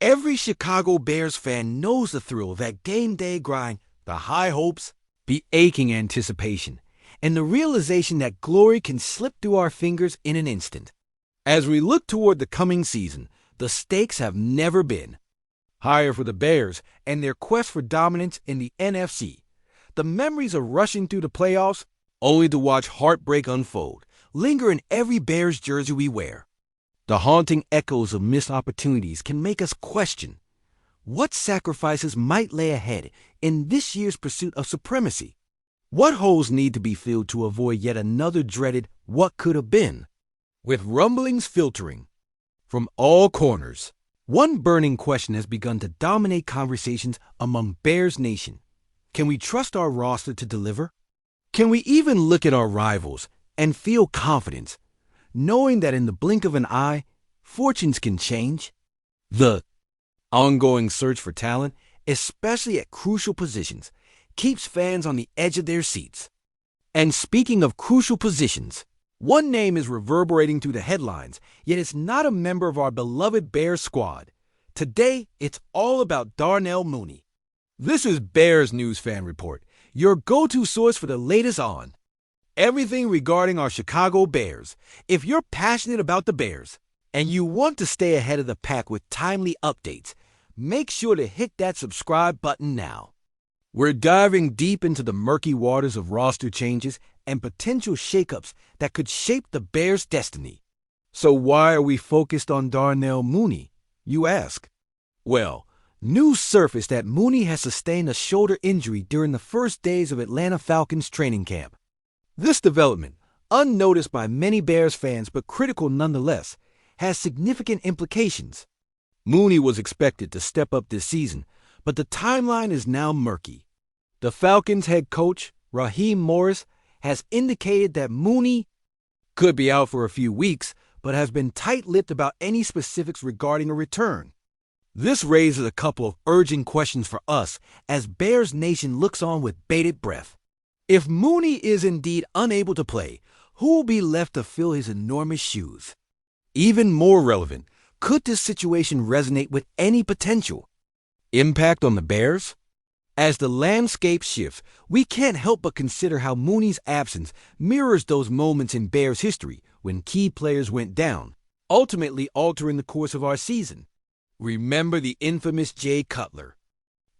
Every Chicago Bears fan knows the thrill of that game day grind, the high hopes, the aching anticipation, and the realization that glory can slip through our fingers in an instant. As we look toward the coming season, the stakes have never been higher for the Bears and their quest for dominance in the NFC. The memories of rushing through the playoffs, only to watch heartbreak unfold, linger in every Bears jersey we wear. The haunting echoes of missed opportunities can make us question what sacrifices might lay ahead in this year's pursuit of supremacy. What holes need to be filled to avoid yet another dreaded what could have been? With rumblings filtering from all corners, one burning question has begun to dominate conversations among Bears Nation. Can we trust our roster to deliver? Can we even look at our rivals and feel confidence, knowing that in the blink of an eye, fortunes can change? The ongoing search for talent, especially at crucial positions, keeps fans on the edge of their seats. And speaking of crucial positions, one name is reverberating through the headlines, yet it's not a member of our beloved Bears squad. Today, it's all about Darnell Mooney. This is Bears News Fan Report, your go-to source for the latest on everything regarding our Chicago Bears. If you're passionate about the Bears and you want to stay ahead of the pack with timely updates, make sure to hit that subscribe button now. We're diving deep into the murky waters of roster changes and potential shakeups that could shape the Bears' destiny. So why are we focused on Darnell Mooney, you ask? Well, news surfaced that Mooney has sustained a shoulder injury during the first days of Atlanta Falcons training camp. This development, unnoticed by many Bears fans but critical nonetheless, has significant implications. Mooney was expected to step up this season, but the timeline is now murky. The Falcons head coach, Raheem Morris, has indicated that Mooney could be out for a few weeks, but has been tight-lipped about any specifics regarding a return. This raises a couple of urgent questions for us as Bears Nation looks on with bated breath. If Mooney is indeed unable to play, who will be left to fill his enormous shoes? Even more relevant, could this situation resonate with any potential impact on the Bears? As the landscape shifts, we can't help but consider how Mooney's absence mirrors those moments in Bears history when key players went down, ultimately altering the course of our season. Remember the infamous Jay Cutler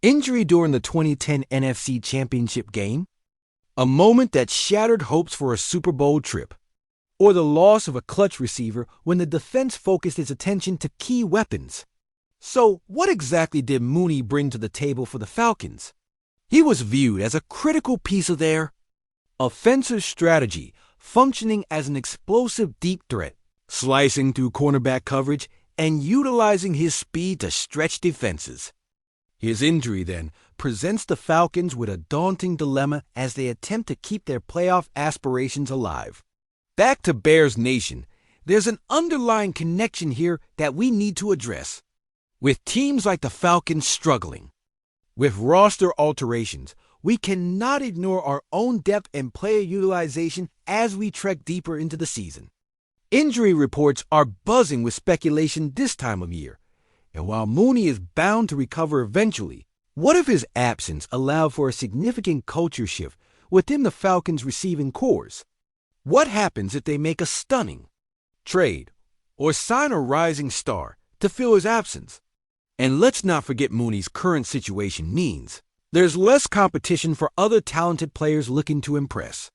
injury during the 2010 NFC Championship game? A moment that shattered hopes for a Super Bowl trip. Or the loss of a clutch receiver when the defense focused its attention to key weapons. So, what exactly did Mooney bring to the table for the Falcons? He was viewed as a critical piece of their offensive strategy, functioning as an explosive deep threat, slicing through cornerback coverage and utilizing his speed to stretch defenses. His injury, then, presents the Falcons with a daunting dilemma as they attempt to keep their playoff aspirations alive. Back to Bears Nation, there's an underlying connection here that we need to address. With teams like the Falcons struggling with roster alterations, we cannot ignore our own depth and player utilization as we trek deeper into the season. Injury reports are buzzing with speculation this time of year, and while Mooney is bound to recover eventually, what if his absence allowed for a significant culture shift within the Falcons' receiving corps? What happens if they make a stunning trade or sign a rising star to fill his absence? And let's not forget Mooney's current situation means there's less competition for other talented players looking to impress.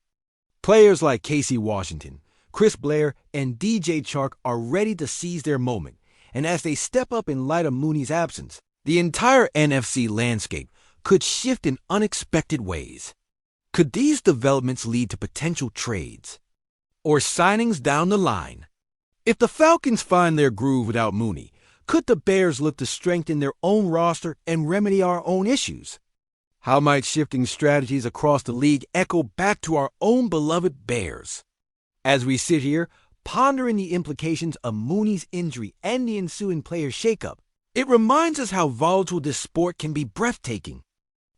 Players like Casey Washington, Chris Blair, and DJ Chark are ready to seize their moment, and as they step up in light of Mooney's absence, the entire NFC landscape could shift in unexpected ways. Could these developments lead to potential trades or signings down the line? If the Falcons find their groove without Mooney, could the Bears look to strengthen their own roster and remedy our own issues? How might shifting strategies across the league echo back to our own beloved Bears? As we sit here, pondering the implications of Mooney's injury and the ensuing player shakeup, it reminds us how volatile this sport can be breathtaking,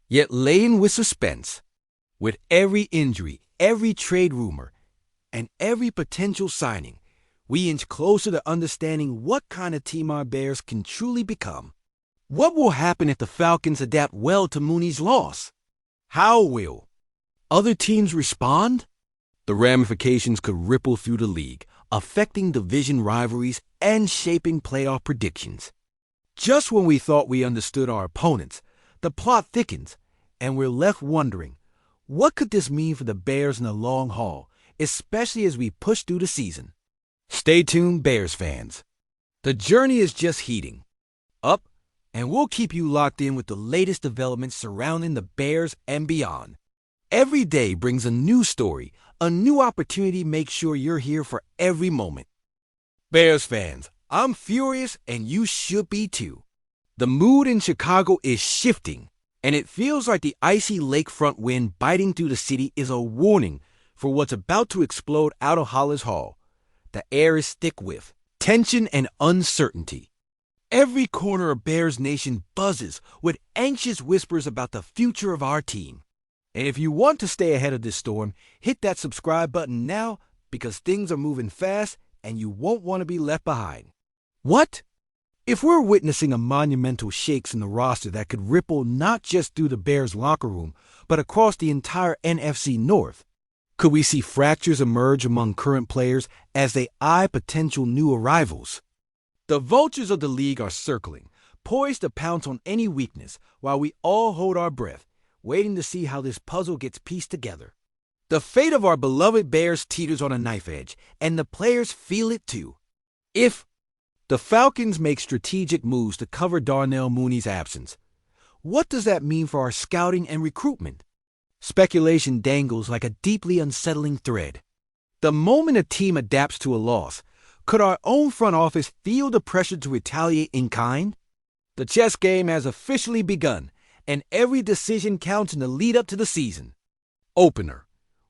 yet laden with suspense. With every injury, every trade rumor, and every potential signing, we inch closer to understanding what kind of team our Bears can truly become. What will happen if the Falcons adapt well to Mooney's loss? How will other teams respond? The ramifications could ripple through the league, affecting division rivalries and shaping playoff predictions. Just when we thought we understood our opponents, the plot thickens, and we're left wondering, what could this mean for the Bears in the long haul, especially as we push through the season? Stay tuned, Bears fans. The journey is just heating up, and we'll keep you locked in with the latest developments surrounding the Bears and beyond. Every day brings a new story, a new opportunity. Make sure you're here for every moment. Bears fans, I'm furious, and you should be too. The mood in Chicago is shifting, and it feels like the icy lakefront wind biting through the city is a warning for what's about to explode out of Hollis Hall. The air is thick with tension and uncertainty. Every corner of Bears Nation buzzes with anxious whispers about the future of our team. And if you want to stay ahead of this storm, hit that subscribe button now, because things are moving fast and you won't want to be left behind. What? If we're witnessing a monumental shakes in the roster that could ripple not just through the Bears locker room, but across the entire NFC North, could we see fractures emerge among current players as they eye potential new arrivals? The vultures of the league are circling, poised to pounce on any weakness, while we all hold our breath, waiting to see how this puzzle gets pieced together. The fate of our beloved Bears teeters on a knife edge, and the players feel it too. If the Falcons make strategic moves to cover Darnell Mooney's absence, what does that mean for our scouting and recruitment? Speculation dangles like a deeply unsettling thread. The moment a team adapts to a loss, could our own front office feel the pressure to retaliate in kind? The chess game has officially begun, and every decision counts in the lead up to the season. Opener.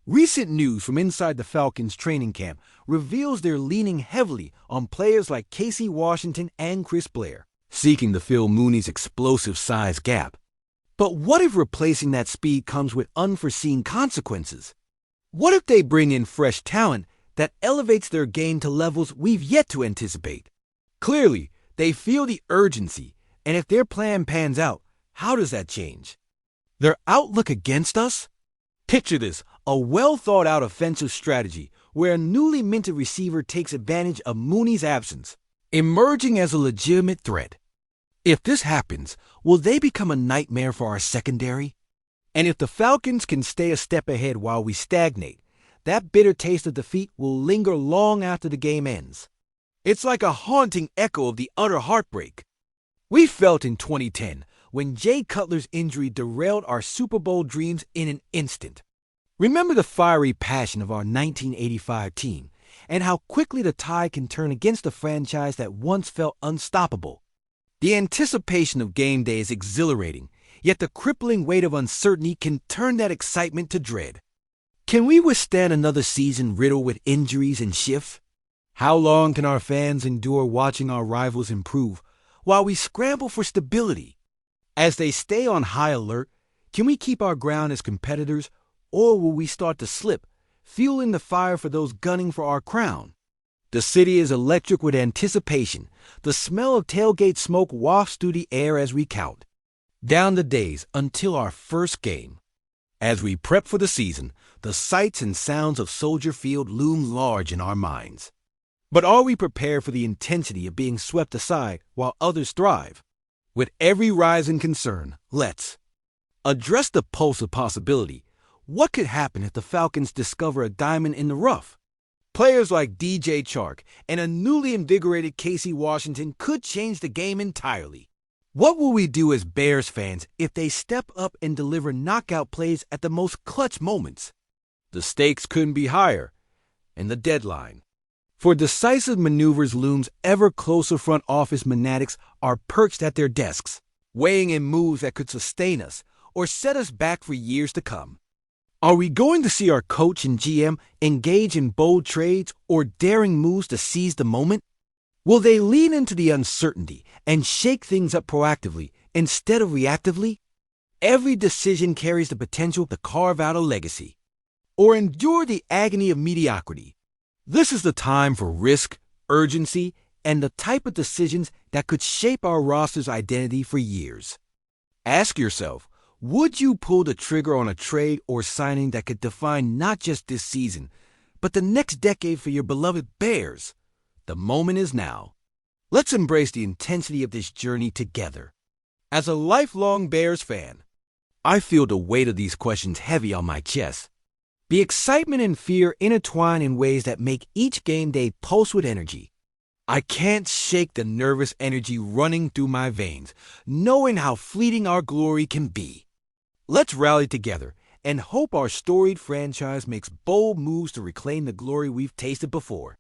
Recent news from inside the Falcons training camp reveals they're leaning heavily on players like Casey Washington and Chris Blair, seeking to fill Mooney's explosive size gap. But what if replacing that speed comes with unforeseen consequences? What if they bring in fresh talent that elevates their game to levels we've yet to anticipate? Clearly, they feel the urgency, and if their plan pans out, how does that change their outlook against us? Picture this, a well-thought-out offensive strategy where a newly minted receiver takes advantage of Mooney's absence, emerging as a legitimate threat. If this happens, will they become a nightmare for our secondary? And if the Falcons can stay a step ahead while we stagnate, that bitter taste of defeat will linger long after the game ends. It's like a haunting echo of the utter heartbreak we felt in 2010 when Jay Cutler's injury derailed our Super Bowl dreams in an instant. Remember the fiery passion of our 1985 team and how quickly the tide can turn against a franchise that once felt unstoppable. The anticipation of game day is exhilarating, yet the crippling weight of uncertainty can turn that excitement to dread. Can we withstand another season riddled with injuries and shifts? How long can our fans endure watching our rivals improve while we scramble for stability? As they stay on high alert, can we keep our ground as competitors, or will we start to slip, fueling the fire for those gunning for our crown? The city is electric with anticipation. The smell of tailgate smoke wafts through the air as we count down the days until our first game. As we prep for the season, the sights and sounds of Soldier Field loom large in our minds. But are we prepared for the intensity of being swept aside while others thrive? With every rise in concern, let's address the pulse of possibility. What could happen if the Falcons discover a diamond in the rough? Players like DJ Chark and a newly invigorated Casey Washington could change the game entirely. What will we do as Bears fans if they step up and deliver knockout plays at the most clutch moments? The stakes couldn't be higher, and the deadline for decisive maneuvers looms ever closer. Front office fanatics are perched at their desks, weighing in moves that could sustain us or set us back for years to come. Are we going to see our coach and GM engage in bold trades or daring moves to seize the moment? Will they lean into the uncertainty and shake things up proactively instead of reactively? Every decision carries the potential to carve out a legacy or endure the agony of mediocrity. This is the time for risk, urgency, and the type of decisions that could shape our roster's identity for years. Ask yourself, would you pull the trigger on a trade or signing that could define not just this season, but the next decade for your beloved Bears? The moment is now. Let's embrace the intensity of this journey together. As a lifelong Bears fan, I feel the weight of these questions heavy on my chest. The excitement and fear intertwine in ways that make each game day pulse with energy. I can't shake the nervous energy running through my veins, knowing how fleeting our glory can be. Let's rally together and hope our storied franchise makes bold moves to reclaim the glory we've tasted before.